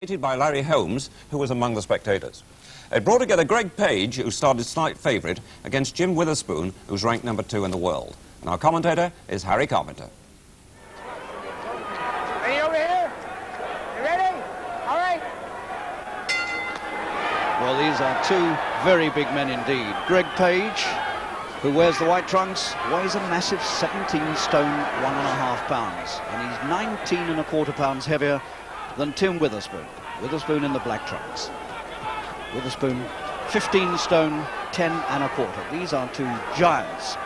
By Larry Holmes, who was among the spectators. It brought together Greg Page, who started slight favourite, against Jim Witherspoon, who's ranked #2 in the world. And our commentator is Harry Carpenter. Are you over here? You ready? All right. Well, these are two very big men indeed. Greg Page, who wears the white trunks, weighs a massive 17 stone, 1.5 pounds. And he's 19.25 pounds heavier than Tim Witherspoon. Witherspoon in the black trunks. Witherspoon 15 stone 10.25. These are two giants.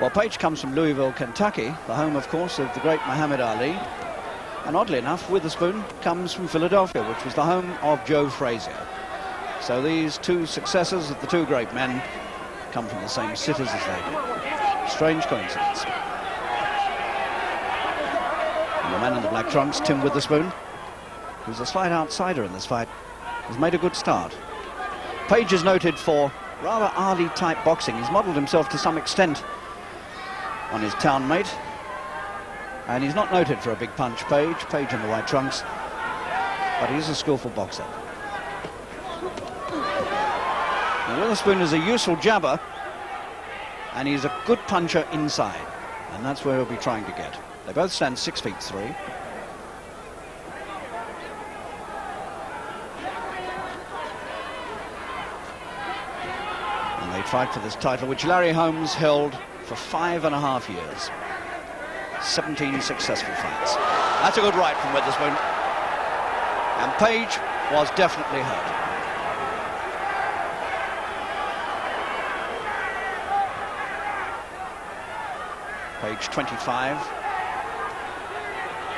Well, Page comes from Louisville, Kentucky, the home, of course, of the great Muhammad Ali. And oddly enough, Witherspoon comes from Philadelphia, which was the home of Joe Frazier. So these two successors of the two great men come from the same cities as they did. Strange coincidence. The man in the black trunks, Tim Witherspoon, who's a slight outsider in this fight, has made a good start. Page is noted for rather Ali-type boxing. He's modelled himself to some extent on his townmate, and he's not noted for a big punch, Page in the white trunks, but he's a skillful boxer. Now, Witherspoon is a useful jabber, and he's a good puncher inside, and that's where he'll be trying to get. They both stand 6'3". And they fight for this title, which Larry Holmes held for 5.5 years. 17 successful fights. That's a good right from Witherspoon. And Page was definitely hurt. Page 25.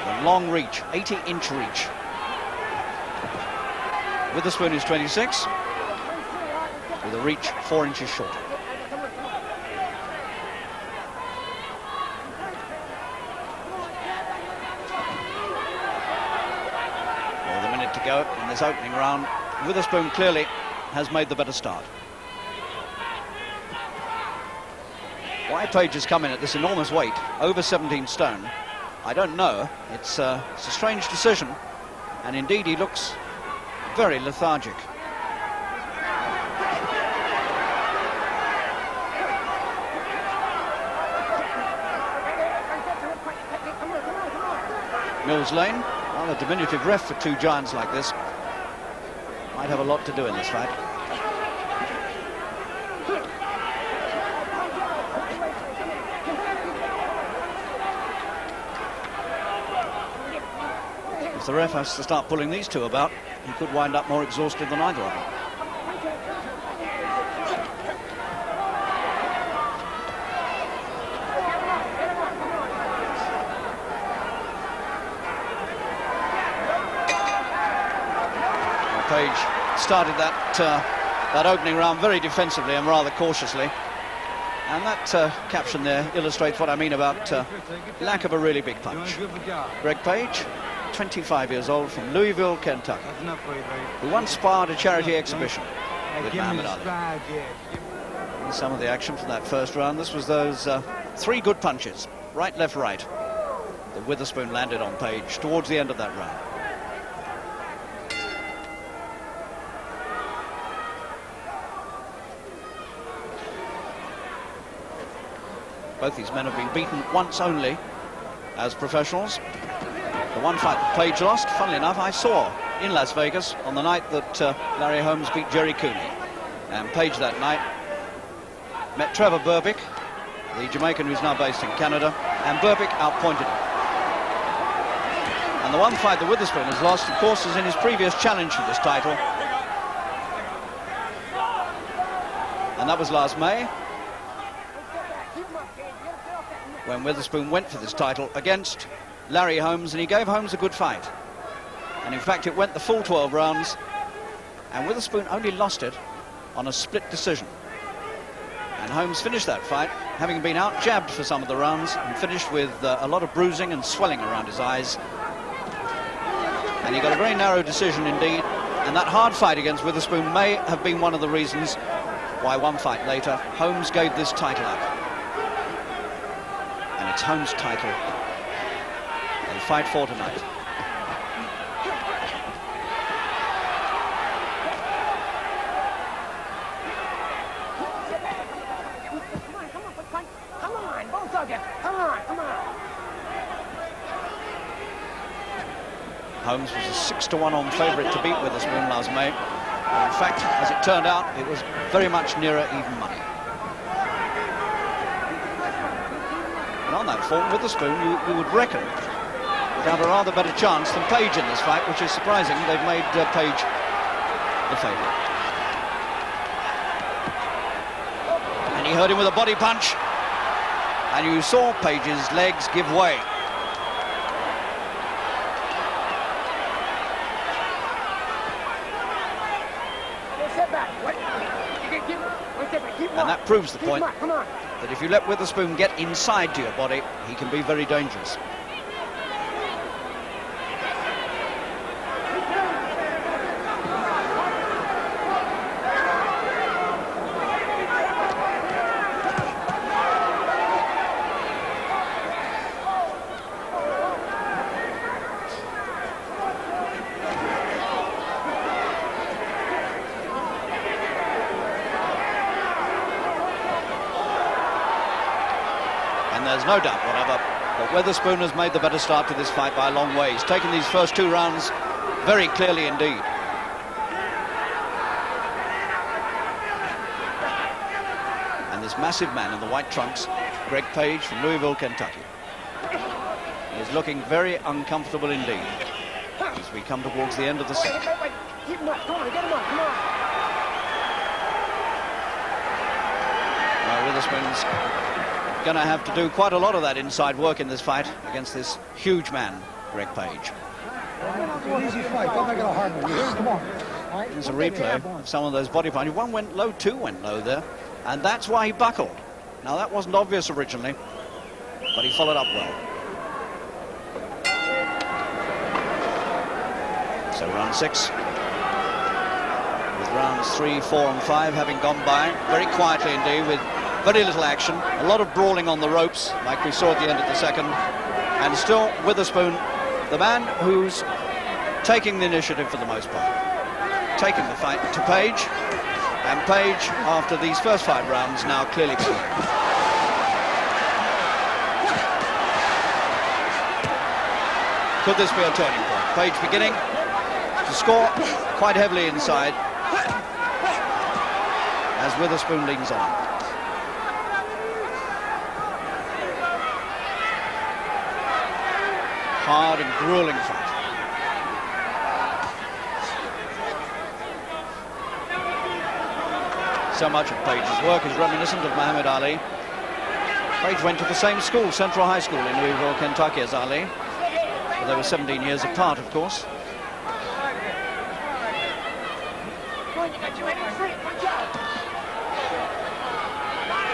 The long reach, 80-inch reach. Witherspoon is 26, with a reach 4 inches shorter. With a minute to go in this opening round, Witherspoon clearly has made the better start. Why Page has come in at this enormous weight, over 17 stone, I don't know. It's a strange decision, and indeed he looks very lethargic. Mills Lane, rather diminutive ref for two giants like this, might have a lot to do in this fight. If the ref has to start pulling these two about, he could wind up more exhausted than either of them. Well, Page started that opening round very defensively and rather cautiously. And that caption there illustrates what I mean about lack of a really big punch. Greg Page, 25 years old, from Louisville, Kentucky, who once sparred a charity exhibition with Muhammad Ali. And some of the action from that first round, this was those 3 good punches, right, left, right, that Witherspoon landed on Page towards the end of that round. Both these men have been beaten once only as professionals. The one fight that Page lost, funnily enough, I saw in Las Vegas on the night that Larry Holmes beat Jerry Cooney. And Page that night met Trevor Berbick, the Jamaican who's now based in Canada, and Berbick outpointed him. And the one fight that Witherspoon has lost, of course, is in his previous challenge for this title. And that was last May, when Witherspoon went for this title against Larry Holmes, and he gave Holmes a good fight. And in fact, it went the full 12 rounds, and Witherspoon only lost it on a split decision. And Holmes finished that fight, having been out-jabbed for some of the rounds, and finished with a lot of bruising and swelling around his eyes. And he got a very narrow decision indeed, and that hard fight against Witherspoon may have been one of the reasons why one fight later, Holmes gave this title up. And it's Holmes' title they fight for tonight. Holmes was a 6-to-1 favourite to beat Witherspoon last May. In fact, as it turned out, it was very much nearer even money. And on that form, Witherspoon, you would reckon, would have a rather better chance than Page in this fight, which is surprising. They've made Page the favourite. And he hurt him with a body punch. And you saw Page's legs give way. And that proves the point that if you let Witherspoon get inside to your body, he can be very dangerous. And there's no doubt whatever that Witherspoon has made the better start to this fight by a long way. He's taken these first 2 rounds very clearly indeed. And this massive man in the white trunks, Greg Page from Louisville, Kentucky, is looking very uncomfortable indeed as we come towards the end of the set. Keep him up. Come on, get him up. Come on. Well, Witherspoon's going to have to do quite a lot of that inside work in this fight against this huge man, Greg Page. Easy fight. Don't make it a hard one. Come on. There's a replay of some of those body punches. One went low, 2 went low there, and that's why he buckled. Now, that wasn't obvious originally, but he followed up well. So round 6, with rounds 3, 4 and 5 having gone by very quietly indeed, with very little action, a lot of brawling on the ropes like we saw at the end of the second, and still Witherspoon, the man who's taking the initiative for the most part, taking the fight to Page, and Page after these first 5 rounds now clearly behind. Could this be a turning point? Page beginning to score quite heavily inside as Witherspoon leans on. Hard and grueling fight. So much of Page's work is reminiscent of Muhammad Ali. Page went to the same school, Central High School in Louisville, Kentucky, as Ali. But they were 17 years apart, of course.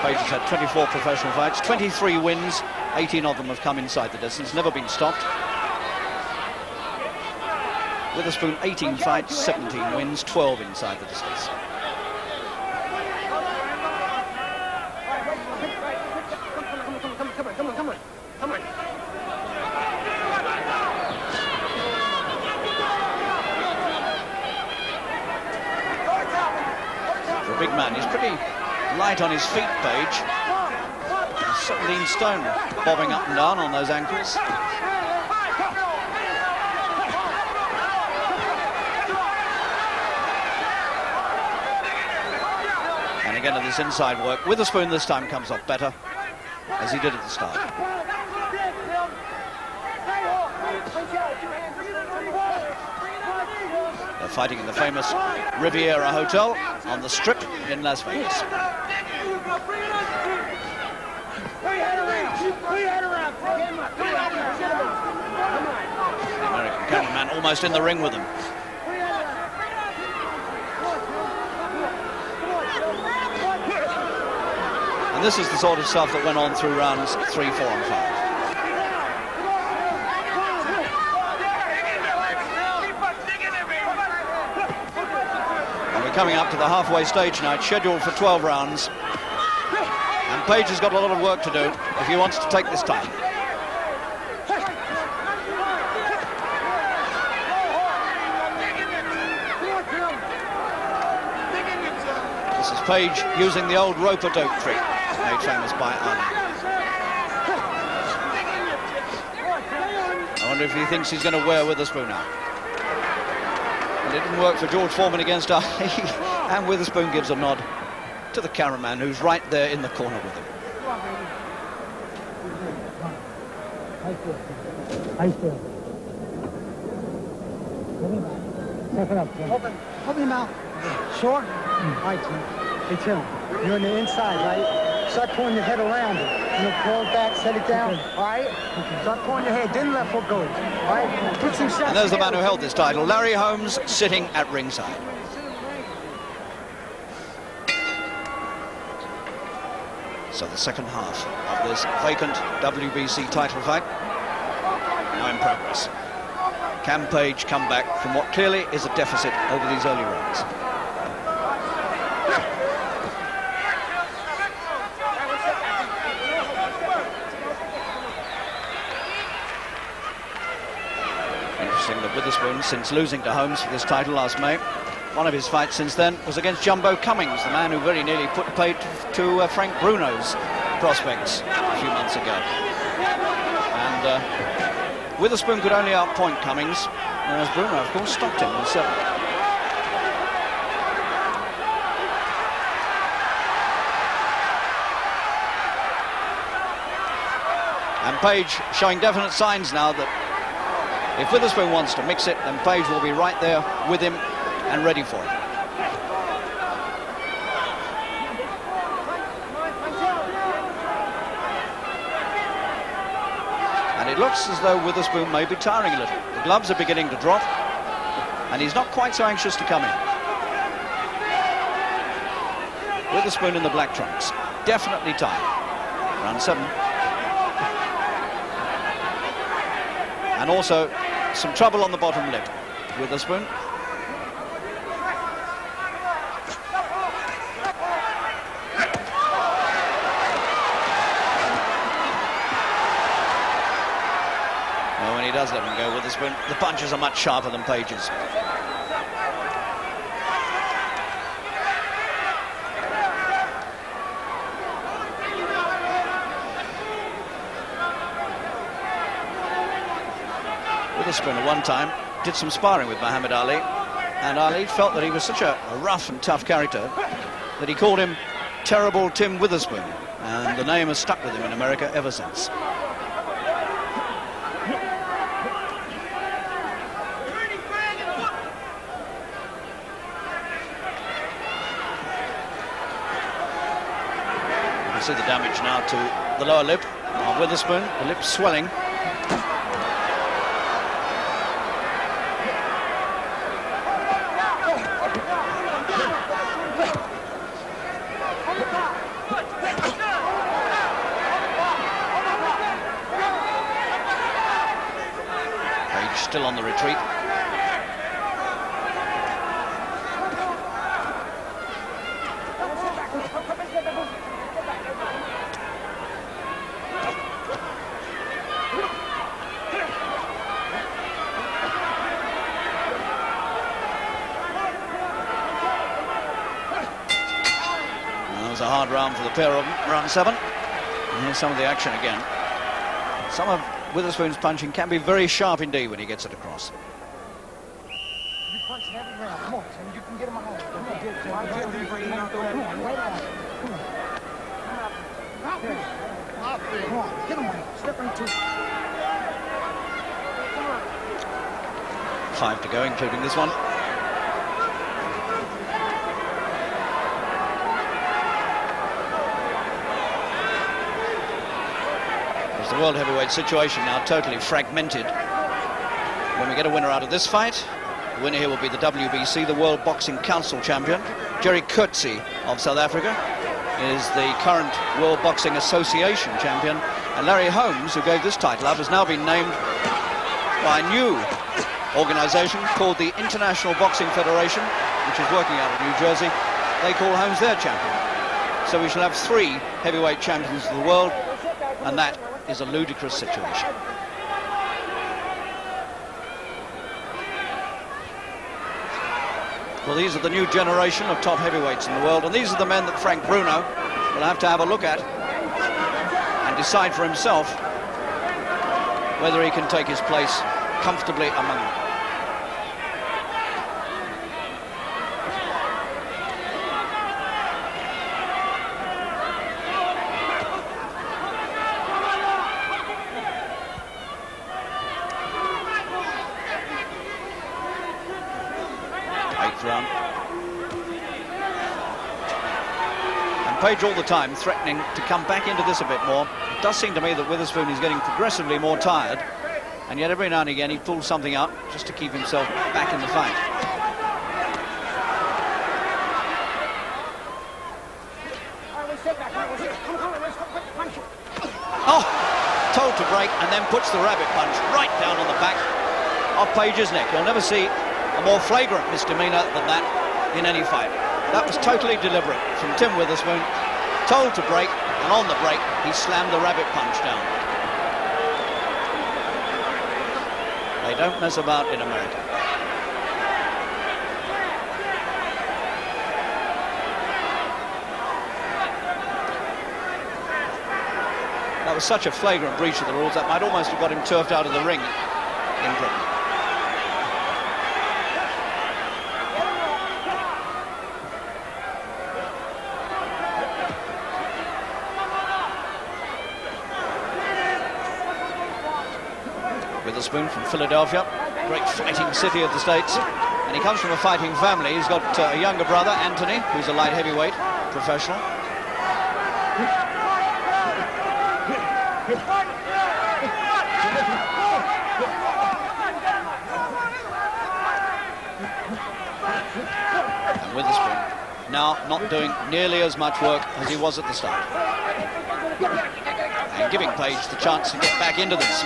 Page has had 24 professional fights, 23 wins, 18 of them have come inside the distance, never been stopped. Witherspoon, 18 fights, 17 wins, 12 inside the distance. Come on. For a big man, he's pretty light on his feet, Page. He's 17 stone, bobbing up and down on those ankles. And again at this inside work, Witherspoon this time comes off better, as he did at the start. They're fighting in the famous Riviera Hotel on the Strip in Las Vegas. The American cameraman almost in the ring with them. And this is the sort of stuff that went on through rounds 3, 4 and 5. And we're coming up to the halfway stage now. It's scheduled for 12 rounds. And Page has got a lot of work to do if he wants to take this time. This is Page using the old rope-a-dope trick, made famous by Ali. I wonder if he thinks he's going to wear Witherspoon out. And it didn't work for George Foreman against Ali. And Witherspoon gives a nod to the cameraman, who's right there in the corner with him. How you feel? Open up. Open your mouth. Sure? All right, Tim. Hey, Tim, you're on the inside, right? Start pulling your head around it. You know, pull it back, set it down. Okay. All right? Okay. Start pulling your head. Then left foot goes. All right? Put some shots. And there's the man who held this title, Larry Holmes, sitting at ringside. So the second half of this vacant WBC title fight now in progress. Can Page come back from what clearly is a deficit over these early rounds? Interesting that Witherspoon, since losing to Holmes for this title last May, one of his fights since then was against Jumbo Cummings, the man who very nearly put paid to Frank Bruno's prospects a few months ago. And Witherspoon could only outpoint Cummings, whereas Bruno, of course, stopped him in 7. And Page showing definite signs now that if Witherspoon wants to mix it, then Page will be right there with him and ready for it. And it looks as though Witherspoon may be tiring a little. The gloves are beginning to drop, and he's not quite so anxious to come in. Witherspoon in the black trunks, definitely tired. Round 7. And also some trouble on the bottom lip. Witherspoon. Well, when he does let him go, Witherspoon, the punches are much sharper than Page's. Witherspoon at one time did some sparring with Muhammad Ali, and Ali felt that he was such a rough and tough character that he called him Terrible Tim Witherspoon, and the name has stuck with him in America ever since. You can see the damage now to the lower lip of Witherspoon, the lip swelling. Still on the retreat. That was a hard round for the pair of them, round 7. And here's some of the action again. Some of Witherspoon's punching can be very sharp indeed when he gets it across. You punch every round. Come on, Tim. You can get him out. Come on. Come on, get him out. Step into. 5 to go, including this one. The world heavyweight situation now totally fragmented. When we get a winner out of this fight, the winner here will be the WBC, the World Boxing Council champion. Jerry Coetzee of South Africa is the current World Boxing Association champion. And Larry Holmes, who gave this title up, has now been named by a new organisation called the International Boxing Federation, which is working out of New Jersey. They call Holmes their champion. So we shall have 3 heavyweight champions of the world, and that is a ludicrous situation. Well, these are the new generation of top heavyweights in the world, and these are the men that Frank Bruno will have to have a look at and decide for himself whether he can take his place comfortably among them. 12th round. And Page all the time threatening to come back into this a bit more. It does seem to me that Witherspoon is getting progressively more tired, and yet every now and again he pulls something up just to keep himself back in the fight. Oh, told to break and then puts the rabbit punch right down on the back of Page's neck. You'll never see a more flagrant misdemeanor than that in any fight. That was totally deliberate from Tim Witherspoon. Told to break, and on the break he slammed the rabbit punch down. They don't mess about in America. That was such a flagrant breach of the rules that might almost have got him turfed out of the ring in Britain. Witherspoon from Philadelphia, great fighting city of the States, and he comes from a fighting family. He's got a younger brother, Anthony, who's a light heavyweight professional. And Witherspoon now not doing nearly as much work as he was at the start, and giving Page the chance to get back into this.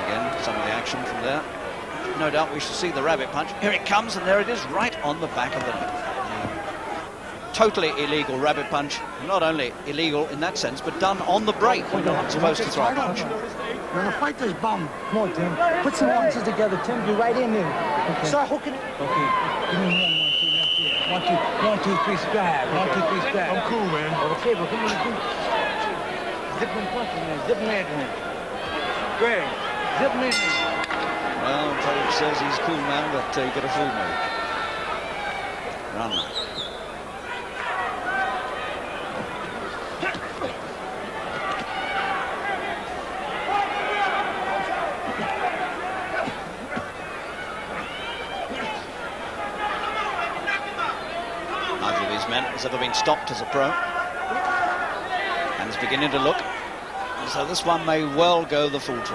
Again, some of the action from there. No doubt we shall see the rabbit punch. Here it comes, and there it is, right on the back of the neck. Totally illegal rabbit punch. Not only illegal in that sense, but done on the break when you're not supposed to throw a punch. You're gonna fight this bum. Come on, Tim. Put some punches together, Tim. You're right in there. Okay. Start hooking it. Okay. Give me 1, 2, left here. 1, 2, 1, 2, 3, stab. 1, 2, 3, stab. I'm cool, man. Okay, but come on, zip them punches, man. Zip them in there. Greg, zip them in there. Well, Page says he's cool, man, but you got a fool me. Run now. Neither of these men has ever been stopped as a pro, and is beginning to look so this one may well go the full 12.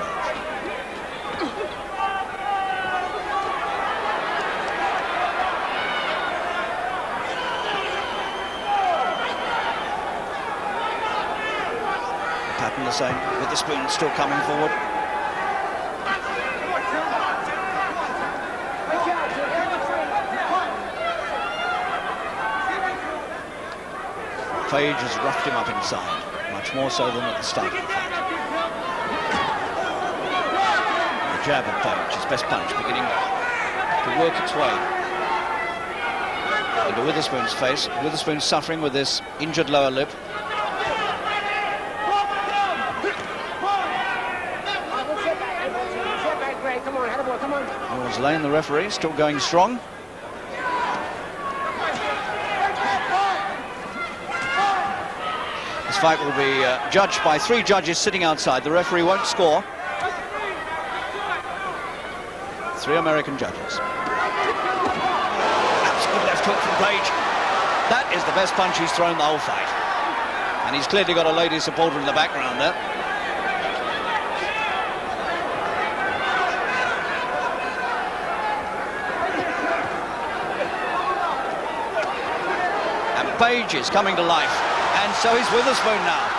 Pattern the same, with the spoon still coming forward. Page has roughed him up inside, much more so than at the start of the fight. The jab of Page, his best punch, beginning to work its way into Witherspoon's face. Witherspoon suffering with this injured lower lip. Lawrence Lane, the referee, still going strong. This fight will be judged by 3 judges sitting outside. The referee won't score. 3 American judges. Absolute left hook from Page. That is the best punch he's thrown the whole fight. And he's clearly got a lady supporter in the background there. And Page is coming to life. And so is Witherspoon now.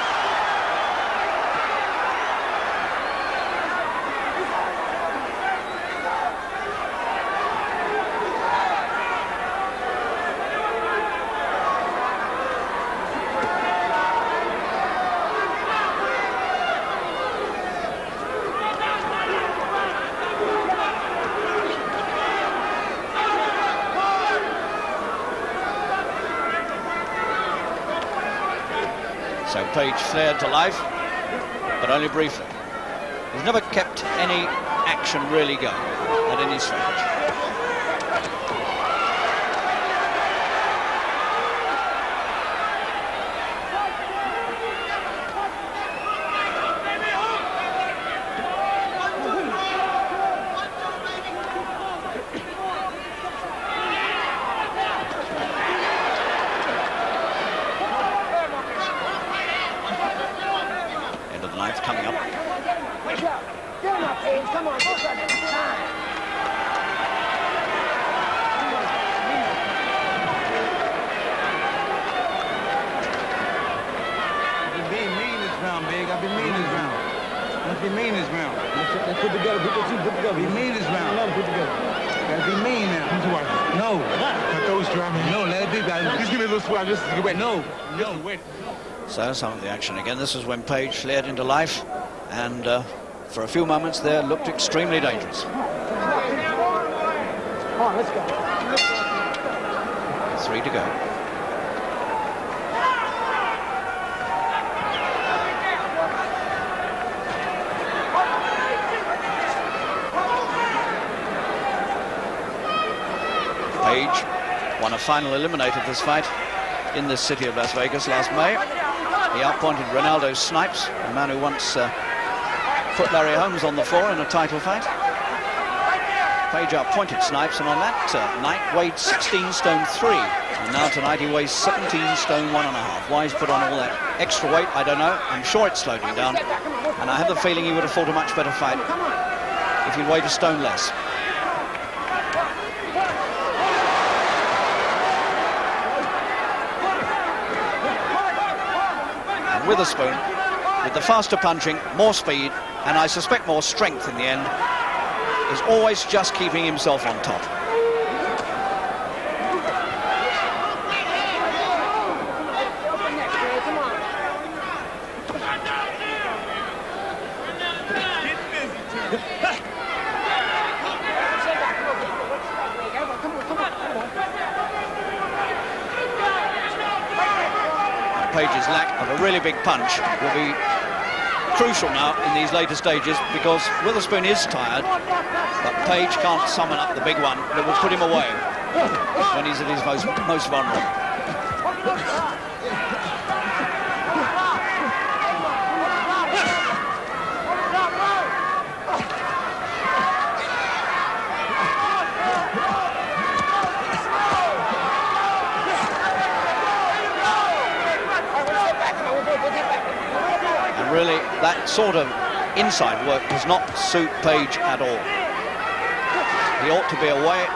So Page flared to life, but only briefly. He's never kept any action really going at any stage. mean this round. Let's put together. Put together. Be mean this round. No, put together. Gotta be mean now. No. I throw strap me. No, let it be, guys. Just give me a little swag. Just get wet. No. Wait. So some of the action again. This is when Page flared into life, and for a few moments there looked extremely dangerous. Come on, let's go. 3 to go. Page won a final eliminator of this fight in this city of Las Vegas last May. He outpointed Ronaldo Snipes, a man who once put Larry Holmes on the floor in a title fight. Page outpointed Snipes, and on that night weighed 16 stone 3. And now tonight he weighs 17 stone 1.5. Why he's put on all that extra weight, I don't know. I'm sure it slowed him down. And I have the feeling he would have fought a much better fight if he'd weighed a stone less. Witherspoon, with the faster punching, more speed, and I suspect more strength in the end, is always just keeping himself on top. Page's lack of a really big punch will be crucial now in these later stages, because Witherspoon is tired, but Page can't summon up the big one that will put him away when he's at his most vulnerable. Really, that sort of inside work does not suit Page at all. He ought to be away,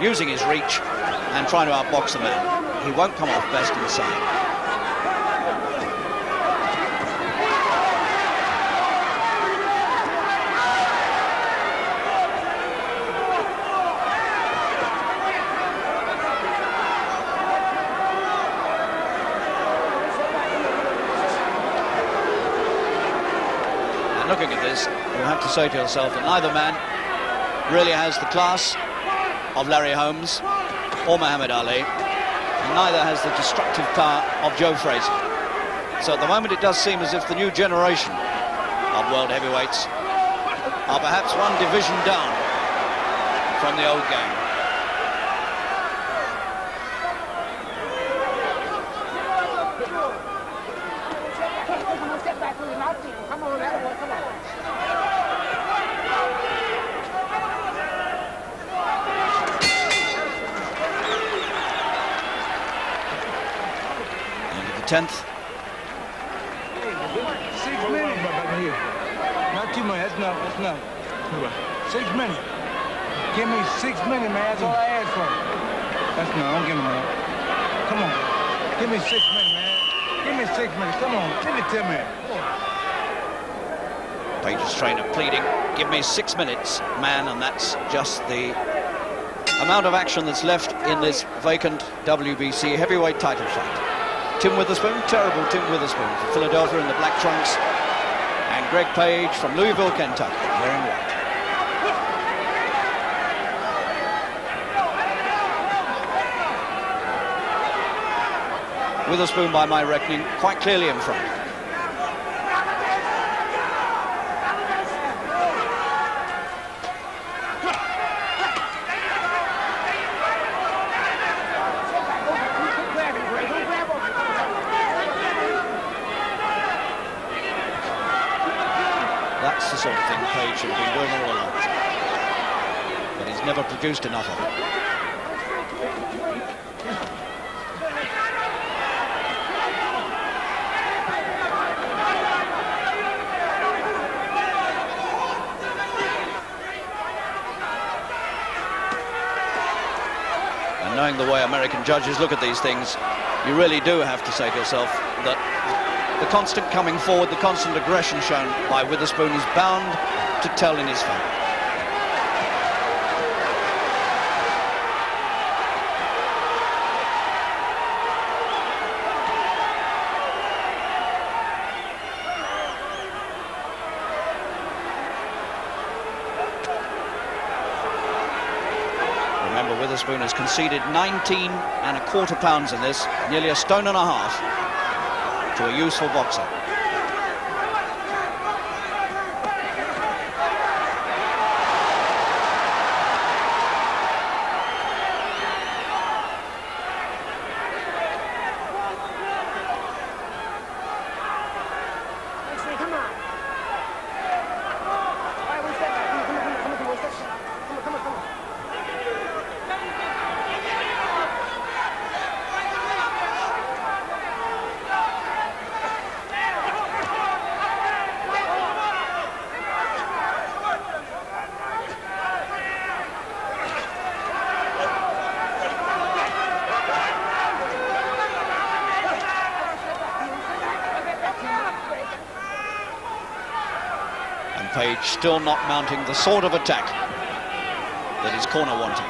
using his reach and trying to outbox the man. He won't come off best inside. Looking at this, you have to say to yourself that neither man really has the class of Larry Holmes or Muhammad Ali, and neither has the destructive power of Joe Frazier. So at the moment it does seem as if the new generation of world heavyweights are perhaps one division down from the old game. Into the 10th. 6 minutes. Not too much. That's enough. 6 minutes. Give me 6 minutes, man. That's all I asked for. That's no. Don't give me that. Come on. Give me 6 minutes, man. Give me 6 minutes. Come on. Give it to me. Page's trainer pleading, give me 6 minutes, man, and that's just the amount of action that's left in this vacant WBC Heavyweight Title fight. Tim Witherspoon, terrible Tim Witherspoon from Philadelphia in the black trunks, and Greg Page from Louisville, Kentucky, wearing white. Witherspoon, by my reckoning, quite clearly in front. That's the sort of thing Page should have been doing all along. But he's never produced enough of it. And knowing the way American judges look at these things, you really do have to say to yourself that the constant coming forward, the constant aggression shown by Witherspoon is bound to tell in his favour. Remember, Witherspoon has conceded 19.25 pounds in this, nearly a stone and a half to a useful boxer. Page still not mounting the sort of attack that his corner wanted.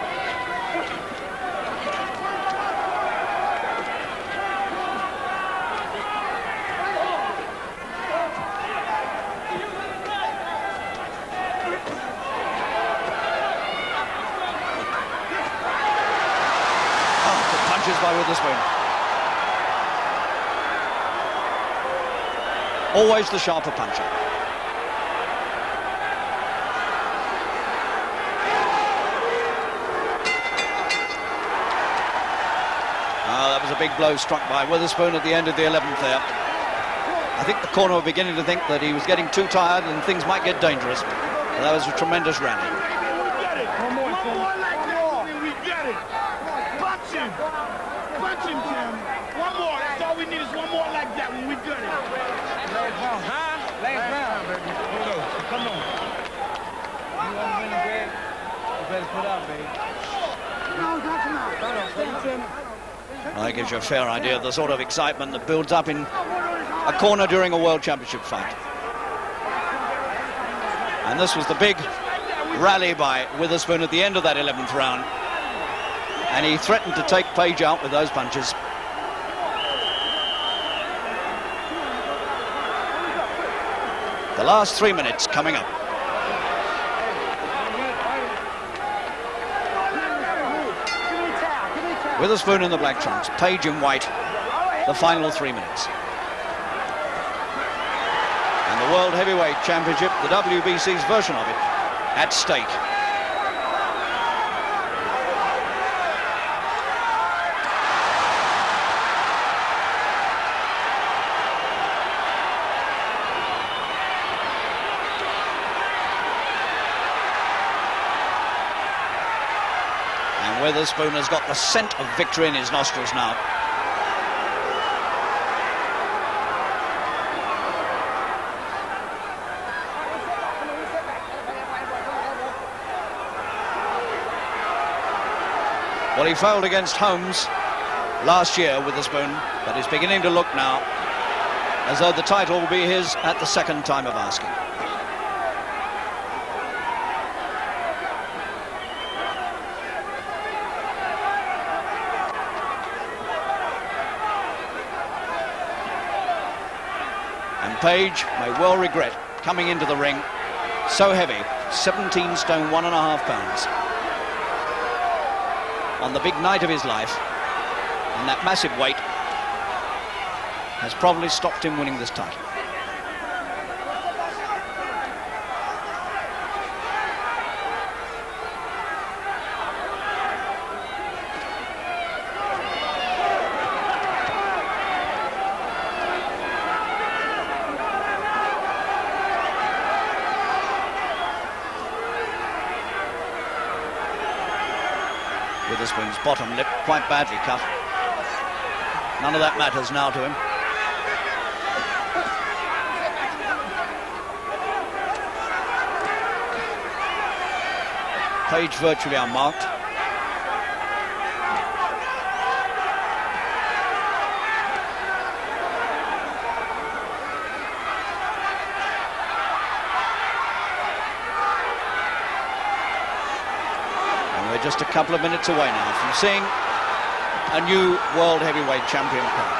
Oh, good punches by Witherspoon. Always the sharper puncher. That was a big blow struck by Witherspoon at the end of the 11th there. I think the corner were beginning to think that he was getting too tired and things might get dangerous. But that was a tremendous rally. One more like that, and we get it. Punch him. Punch him, Tim. One more. That's all we need is one more like that when we get it. Last round. Huh? Last round, baby. Hold on. Come on. You want to win the game? You better put up, baby. Well, that gives you a fair idea of the sort of excitement that builds up in a corner during a World Championship fight. And this was the big rally by Witherspoon at the end of that 11th round. And he threatened to take Page out with those punches. The last 3 minutes coming up. Witherspoon in the black trunks, Page in white, the final 3 minutes. And the World Heavyweight Championship, the WBC's version of it, at stake. Witherspoon has got the scent of victory in his nostrils now. Well, he failed against Holmes last year, Witherspoon, but he's beginning to look now as though the title will be his at the second time of asking. Page may well regret coming into the ring so heavy, 17 stone 1.5 pounds, on the big night of his life, and that massive weight has probably stopped him winning this title. Witherspoon's bottom lip quite badly cut. None of that matters now to him. Page virtually unmarked. We're just a couple of minutes away now from seeing a new world heavyweight champion crowned.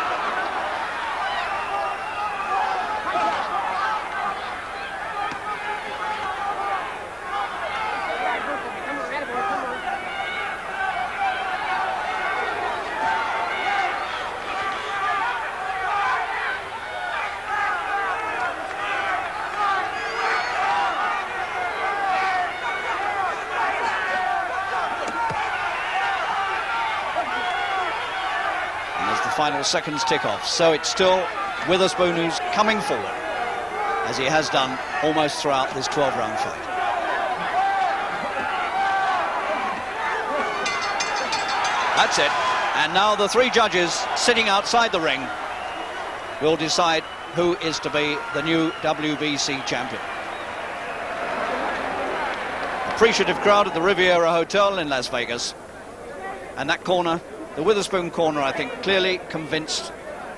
Final seconds tick off, so it's still Witherspoon who's coming forward, as he has done almost throughout this 12-round fight. That's it, and now the three judges sitting outside the ring will decide who is to be the new WBC champion. Appreciative crowd at the Riviera Hotel in Las Vegas, and that corner, the Witherspoon corner, I think, clearly convinced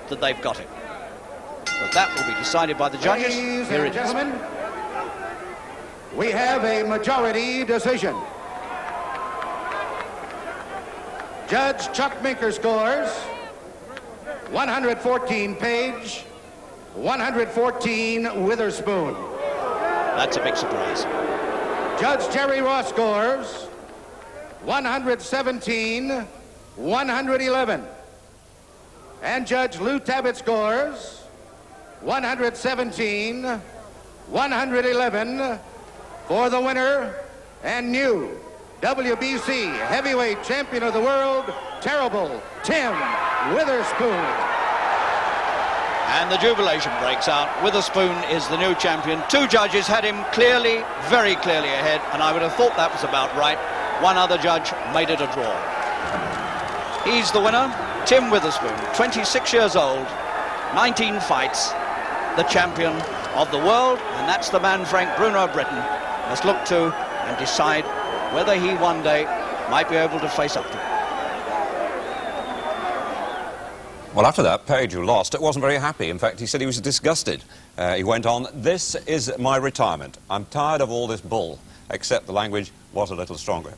that they've got it. But that will be decided by the judges. Ladies Here and it is. gentlemen, we have a majority decision. Judge Chuck Minker scores 114 Page, 114 Witherspoon. That's a big surprise. Judge Jerry Ross scores 117, 111. And Judge Lou Tabbitt scores 117, 111 for the winner and new WBC Heavyweight Champion of the World, Terrible Tim Witherspoon. And the jubilation breaks out. Witherspoon is the new champion. Two judges had him clearly, very clearly ahead, and I would have thought that was about right. One other judge made it a draw. He's the winner, Tim Witherspoon, 26 years old, 19 fights, the champion of the world, and that's the man Frank Bruno Britain must look to and decide whether he one day might be able to face up to him. Well, after that, Page, who lost, wasn't very happy. In fact, he said he was disgusted. He went on, "This is my retirement. I'm tired of all this bull," except the language was a little stronger.